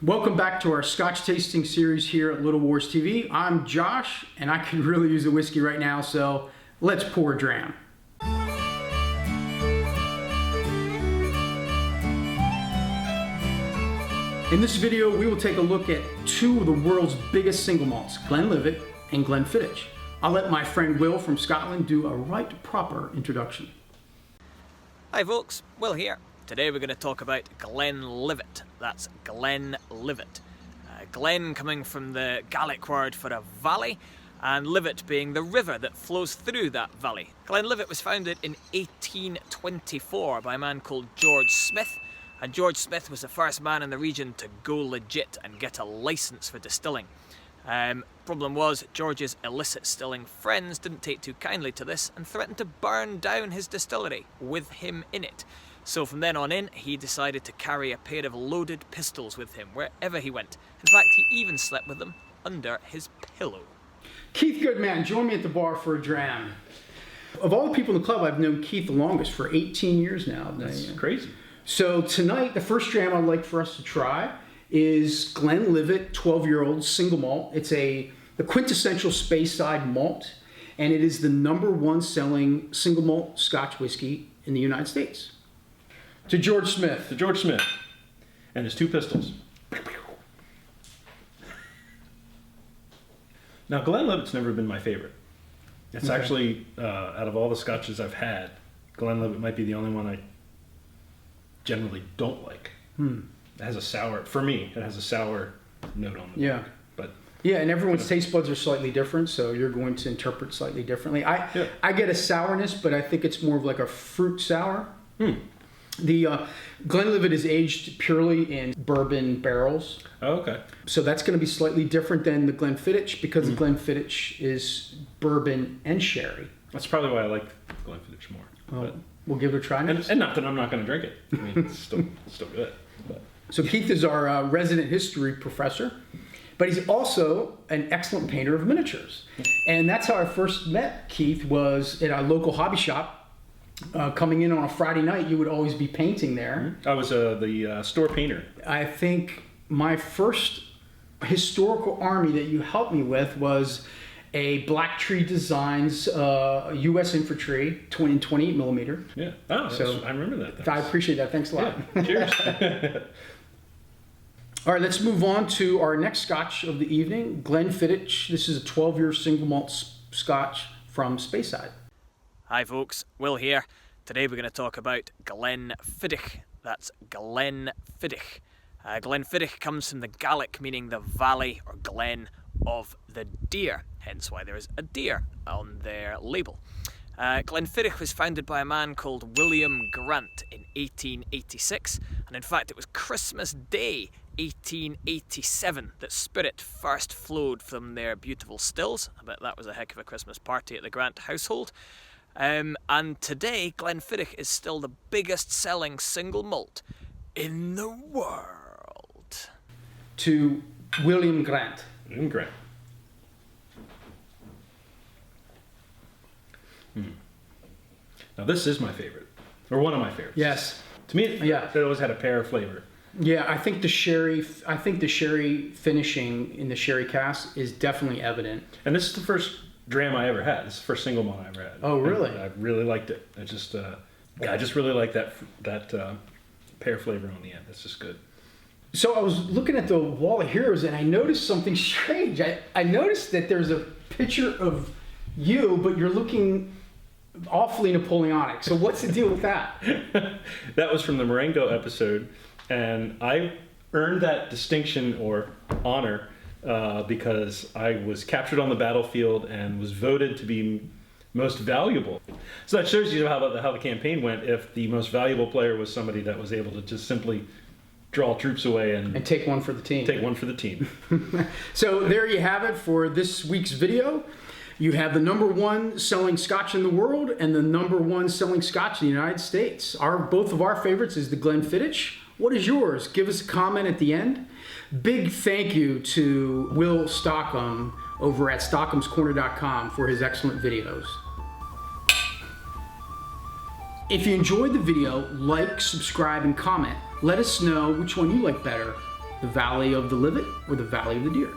Welcome back to our Scotch tasting series here at Little Wars TV. I'm Josh, and I could really use a whiskey right now, so let's pour a dram. In this video, we will take a look at two of the world's biggest single malts, Glenlivet and Glenfiddich. I'll let my friend Will from Scotland do a right proper introduction. Hi folks, Will here. Today we're going to talk about Glenlivet. That's Glenlivet. Glen coming from the Gaelic word for a valley, and Livet being the river that flows through that valley. Glenlivet was founded in 1824 by a man called George Smith, and George Smith was the first man in the region to go legit and get a license for distilling. Problem was, George's illicit stilling friends didn't take too kindly to this and threatened to burn down his distillery with him in it. So from then on in, he decided to carry a pair of loaded pistols with him wherever he went. In fact, he even slept with them under his pillow. Keith Goodman, join me at the bar for a dram. Of all the people in the club, I've known Keith the longest, for 18 years now. That's crazy. So tonight, the first dram I'd like for us to try is Glenlivet 12-year-old single malt. It's the quintessential Speyside malt, and it is the #1 selling single malt Scotch whiskey in the United States. To George Smith. To George Smith and his two pistols. Now, Glenlivet's never been my favorite. It's actually, out of all the Scotches I've had, Glenlivet might be the only one I generally don't like. It has a sour, for me, it has a sour note on it. Yeah. But yeah, and everyone's taste buds are slightly different, so you're going to interpret slightly differently. I get a sourness, but I think it's more of like a fruit sour. The Glenlivet is aged purely in bourbon barrels. Oh, okay. So that's going to be slightly different than the Glenfiddich, because the Glenfiddich is bourbon and sherry. That's probably why I like Glenfiddich more. Well, we'll give it a try. And not that I'm not going to drink it. I mean, it's still good. But. So Keith is our resident history professor, but he's also an excellent painter of miniatures. And that's how I first met Keith, was at a local hobby shop. Coming in on a Friday night, you would always be painting there. I was the store painter. I think my first historical army that you helped me with was a Black Tree Designs U.S. infantry in 28 millimeter. Yeah. Oh, so I remember that. I appreciate that. Thanks a lot. Yeah. Cheers. All right, let's move on to our next Scotch of the evening, Glenfiddich. This is a 12-year single malt Scotch from Speyside. Hi folks, Will here. Today we're going to talk about Glenfiddich. That's Glenfiddich. Glenfiddich comes from the Gaelic meaning the valley or glen of the deer, hence why there is a deer on their label. Glenfiddich was founded by a man called William Grant in 1886, and in fact it was Christmas Day 1887 that spirit first flowed from their beautiful stills. I bet that was a heck of a Christmas party at the Grant household. And today, Glenfiddich is still the biggest selling single malt in the world. To William Grant. William Grant. Now this is my favorite, or one of my favorites. Yes. To me, it always had a pear flavor. Yeah, I think the sherry finishing in the sherry cask is definitely evident. And this is the first dram I ever had. This is the first single malt I ever had. Oh, really? And I really liked it. I just really like that pear flavor on the end. It's just good. So I was looking at the Wall of Heroes and I noticed something strange. I noticed that there's a picture of you, but you're looking awfully Napoleonic. So what's the deal with that? That was from the Marengo episode, and I earned that distinction or honor because I was captured on the battlefield and was voted to be most valuable. So that shows you how the campaign went. If the most valuable player was somebody that was able to just simply draw troops away and take one for the team. Take one for the team. So there you have it for this week's video. You have the #1 selling Scotch in the world and the #1 selling Scotch in the United States. Both of our favorites is the Glenfiddich. What is yours? Give us a comment at the end. Big thank you to Will Stockham over at stockhamscorner.com for his excellent videos. If you enjoyed the video, like, subscribe, and comment. Let us know which one you like better, the Valley of the Livet or the Valley of the Deer?